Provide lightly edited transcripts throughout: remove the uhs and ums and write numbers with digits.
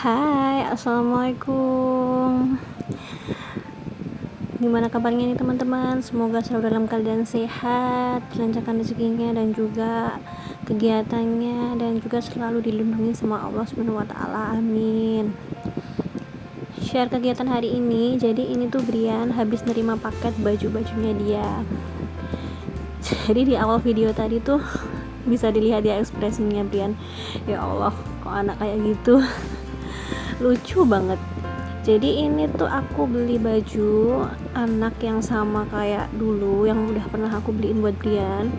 Hai, assalamualaikum. Gimana kabarnya nih teman-teman? Semoga selalu dalam keadaan sehat, dilancarkan rezekinya dan juga kegiatannya, dan juga selalu dilindungi sama Allah Subhanahu wa Ta'ala. Amin. Share kegiatan hari ini. Jadi ini tuh Brian habis nerima paket baju-bajunya dia. Jadi di awal video tadi tuh bisa dilihat ya ekspresinya Brian. Ya Allah, kok anak kayak gitu. Lucu banget. Jadi ini tuh aku beli baju anak yang sama kayak dulu yang udah pernah aku beliin buat Brian.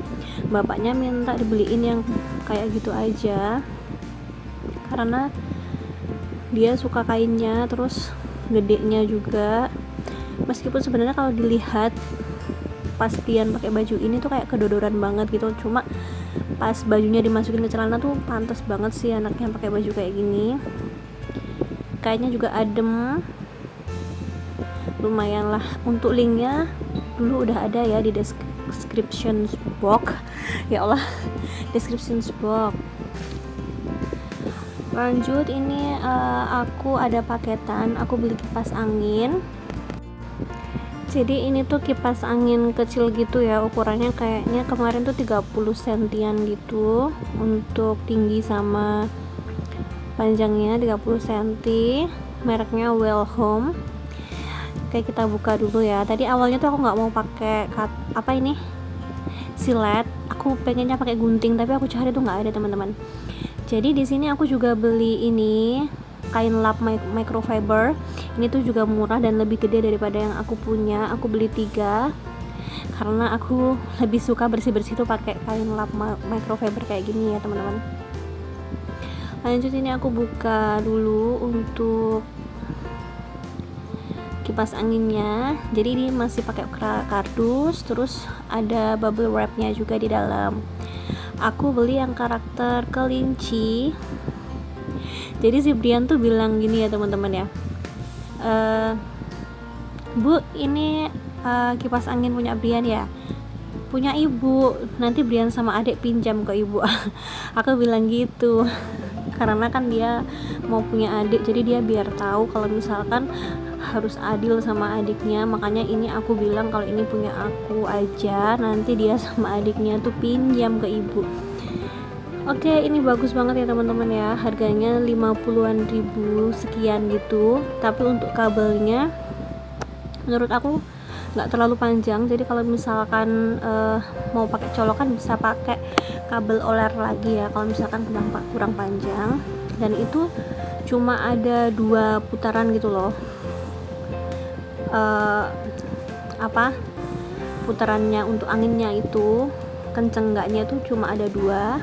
Bapaknya minta dibeliin yang kayak gitu aja karena dia suka kainnya, terus gedenya juga. Meskipun sebenarnya kalau dilihat pas Brian pakai baju ini tuh kayak kedodoran banget gitu, cuma pas bajunya dimasukin ke celana tuh pantas banget sih anaknya pakai baju kayak gini. Kayaknya juga adem, lumayan lah. Untuk linknya dulu udah ada ya di description box. Ya Allah, description box. Lanjut, ini aku ada paketan, aku beli kipas angin. Jadi ini tuh kipas angin kecil gitu ya, ukurannya kayaknya kemarin tuh 30 sentian gitu untuk tinggi sama panjangnya, 30 cm, mereknya Well Home. Oke, kita buka dulu ya. Tadi awalnya tuh aku nggak mau pakai silet, aku pengennya pakai gunting, tapi aku cari tuh nggak ada teman-teman. Jadi di sini aku juga beli ini kain lap microfiber. Ini tuh juga murah dan lebih gede daripada yang aku punya. Aku beli 3 karena aku lebih suka bersih-bersih tuh pakai kain lap microfiber kayak gini ya teman-teman. Lanjut, ini aku buka dulu untuk kipas anginnya. Jadi ini masih pakai kardus, terus ada bubble wrapnya juga di dalam. Aku beli yang karakter kelinci. Jadi si Brian tuh bilang gini ya teman-teman ya, Bu, ini kipas angin punya Brian ya? Punya ibu, nanti Brian sama adik pinjam ke ibu. Aku bilang gitu karena kan dia mau punya adik, jadi dia biar tahu kalau misalkan harus adil sama adiknya. Makanya ini aku bilang kalau ini punya aku aja, nanti dia sama adiknya tuh pinjam ke ibu. Oke, ini bagus banget ya teman-teman ya, harganya 50-an ribu sekian gitu. Tapi untuk kabelnya menurut aku nggak terlalu panjang, jadi kalau misalkan mau pakai colokan bisa pakai kabel oler lagi ya kalau misalkan kurang panjang. Dan itu cuma ada 2 putaran gitu loh, putarannya untuk anginnya itu kenceng enggaknya tuh cuma ada 2,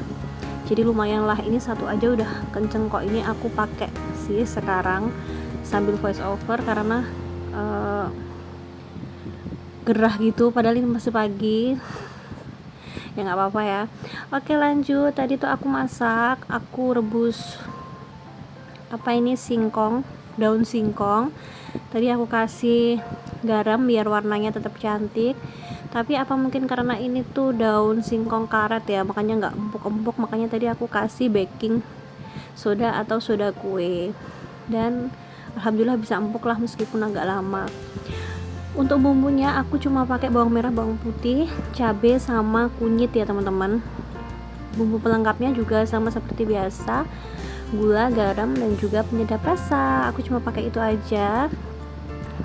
jadi lumayan lah. Ini satu aja udah kenceng kok. Ini aku pakai sih sekarang sambil voice over karena gerah gitu, padahal ini masih pagi ya, nggak apa-apa ya. Oke, lanjut. Tadi tuh aku masak, aku rebus singkong, daun singkong. Tadi aku kasih garam biar warnanya tetap cantik, tapi apa mungkin karena ini tuh daun singkong karet ya, makanya nggak empuk-empuk. Makanya tadi aku kasih baking soda atau soda kue, dan alhamdulillah bisa empuk lah meskipun agak lama. Untuk bumbunya aku cuma pakai bawang merah, bawang putih, cabai sama kunyit ya teman-teman. Bumbu pelengkapnya juga sama seperti biasa, gula, garam, dan juga penyedap rasa. Aku cuma pakai itu aja.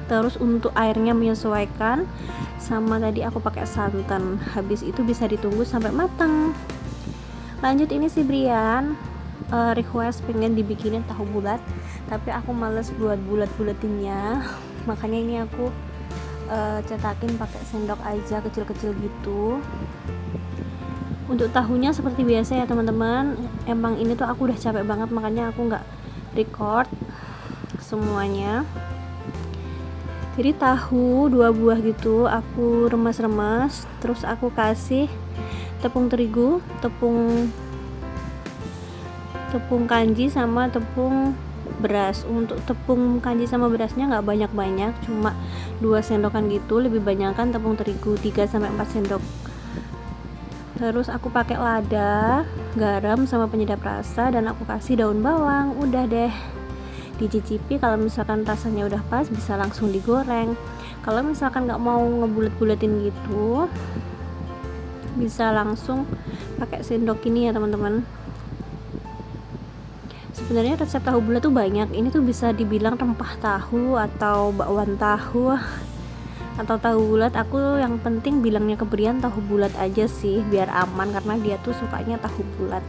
Terus untuk airnya menyesuaikan, sama tadi aku pakai santan. Habis itu bisa ditunggu sampai matang. Lanjut, ini si Brian request pengen dibikinin tahu bulat, tapi aku males buat bulat-bulatinnya. Makanya ini aku cetakin pakai sendok aja, kecil-kecil gitu. Untuk tahunya seperti biasa ya teman-teman. Emang ini tuh aku udah capek banget, makanya aku nggak record semuanya. Jadi tahu 2 buah gitu aku remas-remas, terus aku kasih tepung terigu, tepung kanji sama tepung beras. Untuk tepung kanji sama berasnya nggak banyak-banyak, cuma 2 sendokan gitu. Lebih banyak kan tepung terigu, 3-4 sendok. Terus aku pakai lada, garam sama penyedap rasa, dan aku kasih daun bawang. Udah deh, dicicipi. Kalau misalkan rasanya udah pas bisa langsung digoreng. Kalau misalkan nggak mau ngebulet-buletin gitu, bisa langsung pakai sendok ini ya teman-teman. Sebenarnya resep tahu bulat tuh banyak. Ini tuh bisa dibilang rempah tahu atau bakwan tahu atau tahu bulat. Aku yang penting bilangnya ke Brian tahu bulat aja sih, biar aman karena dia tuh sukanya tahu bulat.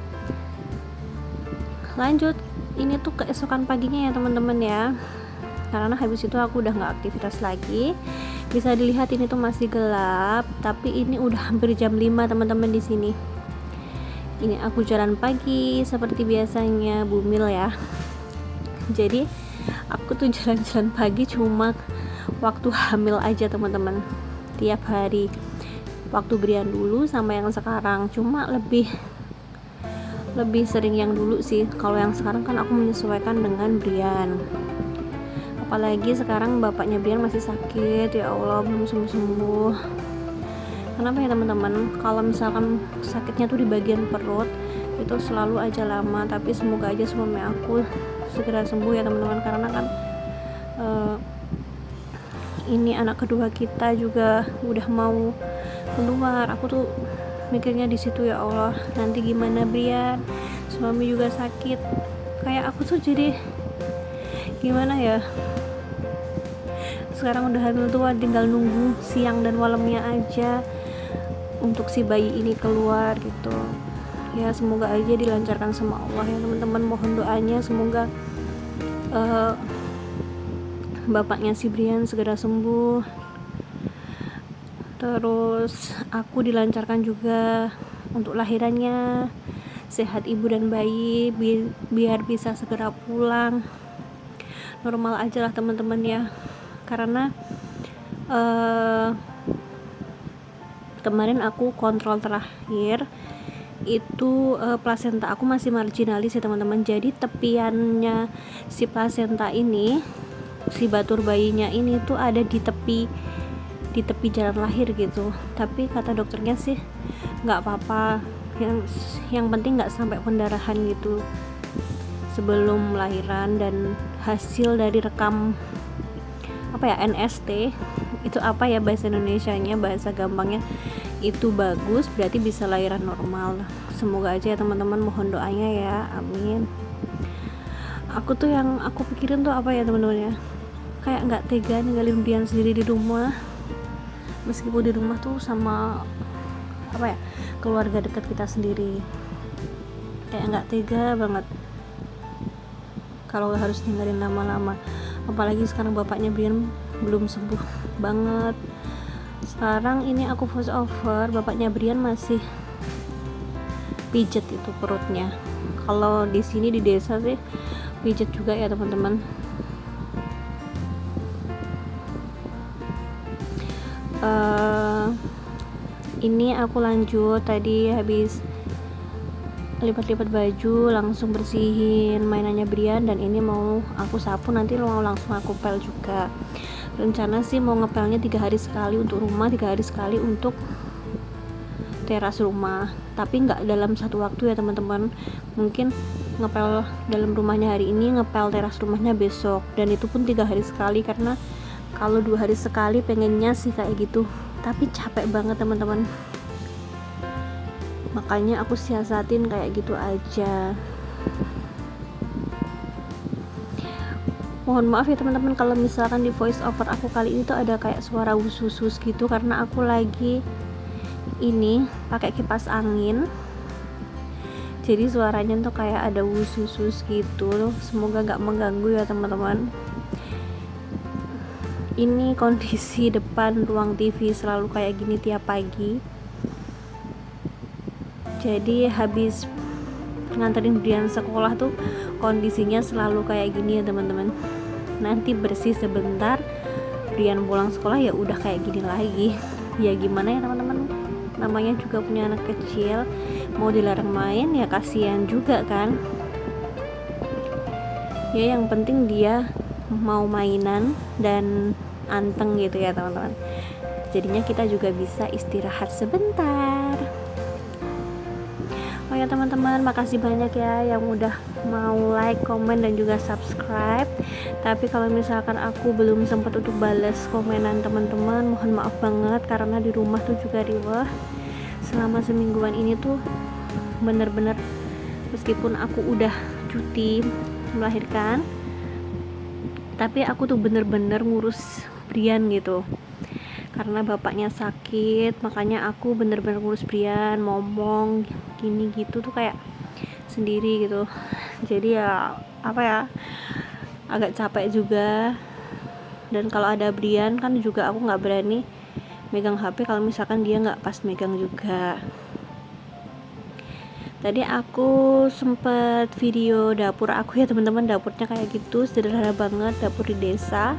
Lanjut, ini tuh keesokan paginya ya teman-teman ya, karena habis itu aku udah nggak aktivitas lagi. Bisa dilihat ini tuh masih gelap, tapi ini udah hampir jam 5 teman-teman di sini. Ini aku jalan pagi seperti biasanya Bumil ya. Jadi aku tuh jalan-jalan pagi cuma waktu hamil aja teman-teman. Tiap hari waktu Brian dulu sama yang sekarang, cuma lebih sering yang dulu sih. Kalau yang sekarang kan aku menyesuaikan dengan Brian. Apalagi sekarang bapaknya Brian masih sakit, ya Allah, belum sembuh-sembuh. Kenapa ya teman-teman, kalau misalkan sakitnya tuh di bagian perut itu selalu aja lama, tapi semoga aja suami aku segera sembuh ya teman-teman, karena kan ini anak kedua kita juga udah mau keluar. Aku tuh mikirnya di situ, ya Allah, nanti gimana Brian, suami juga sakit, kayak aku tuh jadi gimana ya. Sekarang udah hamil tua, tinggal nunggu siang dan malamnya aja untuk si bayi ini keluar gitu ya. Semoga aja dilancarkan sama Allah ya teman-teman. Mohon doanya semoga bapaknya si Brian segera sembuh, terus aku dilancarkan juga untuk lahirannya, sehat ibu dan bayi, biar bisa segera pulang normal aja lah teman-teman ya. Karena kemarin aku kontrol terakhir itu plasenta aku masih marginalis ya teman-teman. Jadi tepiannya si plasenta ini, si batur bayinya ini tuh ada di tepi jalan lahir gitu. Tapi kata dokternya sih nggak apa-apa, yang penting nggak sampai pendarahan gitu sebelum lahiran. Dan hasil dari rekam NST itu bahasa Indonesianya, bahasa gampangnya itu bagus, berarti bisa lahiran normal. Semoga aja ya teman-teman, mohon doanya ya, amin. Aku tuh yang aku pikirin tuh teman-teman ya, kayak nggak tega ninggalin Brian sendiri di rumah, meskipun di rumah tuh sama keluarga dekat kita sendiri. Kayak nggak tega banget kalau harus ninggalin lama-lama. Apalagi sekarang bapaknya Brian belum sembuh banget. Sekarang ini aku voice over, bapaknya Brian masih pijet itu perutnya. Kalau di sini di desa sih pijet juga ya teman-teman. Ini aku lanjut, tadi habis lipat-lipat baju langsung bersihin mainannya Brian, dan ini mau aku sapu, nanti mau langsung aku pel juga. Rencana sih mau ngepelnya 3 hari sekali untuk rumah, 3 hari sekali untuk teras rumah, tapi nggak dalam satu waktu ya teman-teman. Mungkin ngepel dalam rumahnya hari ini, ngepel teras rumahnya besok, dan itu pun 3 hari sekali. Karena kalau 2 hari sekali pengennya sih kayak gitu, tapi capek banget teman-teman, makanya aku siasatin kayak gitu aja. Mohon maaf ya teman-teman kalau misalkan di voice over aku kali ini tuh ada kayak suara usus gitu, karena aku lagi ini pakai kipas angin, jadi suaranya tuh kayak ada usus gitu. Semoga gak mengganggu ya teman-teman. Ini kondisi depan ruang TV selalu kayak gini tiap pagi. Jadi habis nganterin Brian sekolah tuh kondisinya selalu kayak gini ya teman-teman. Nanti bersih sebentar, Brian pulang sekolah ya udah kayak gini lagi. Ya gimana ya teman-teman, namanya juga punya anak kecil, mau dilarang main ya kasihan juga kan. Ya yang penting dia mau mainan dan anteng gitu ya teman-teman. Jadinya kita juga bisa istirahat sebentar. Oh ya ya teman-teman, makasih banyak ya yang udah mau like, komen, dan juga subscribe. Tapi kalau misalkan aku belum sempat untuk balas komenan teman-teman, mohon maaf banget karena di rumah tuh juga riweh. Selama semingguan ini tuh bener-bener, meskipun aku udah cuti melahirkan, tapi aku tuh bener-bener ngurus Brian gitu. Karena bapaknya sakit, makanya aku bener-bener ngurus Brian, ngomong gini gitu tuh kayak sendiri gitu. Jadi ya apa ya, agak capek juga. Dan kalau ada Brian kan juga aku nggak berani megang HP kalau misalkan dia nggak pas megang juga. Tadi aku sempet video dapur aku ya teman-teman, dapurnya kayak gitu, sederhana banget, dapur di desa,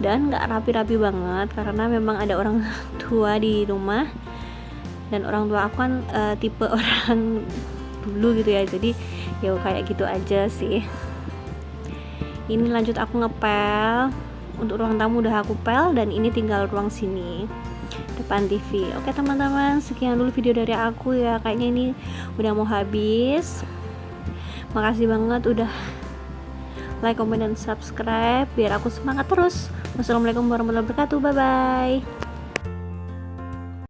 dan nggak rapi-rapi banget karena memang ada orang tua di rumah, dan orang tua aku kan tipe orang dulu gitu ya, jadi ya kayak gitu aja sih. Ini lanjut aku ngepel. Untuk ruang tamu udah aku pel, dan ini tinggal ruang sini depan TV. Oke teman-teman, sekian dulu video dari aku ya, kayaknya ini udah mau habis. Makasih banget udah like, comment, dan subscribe biar aku semangat terus. Wassalamualaikum warahmatullahi wabarakatuh. Bye bye.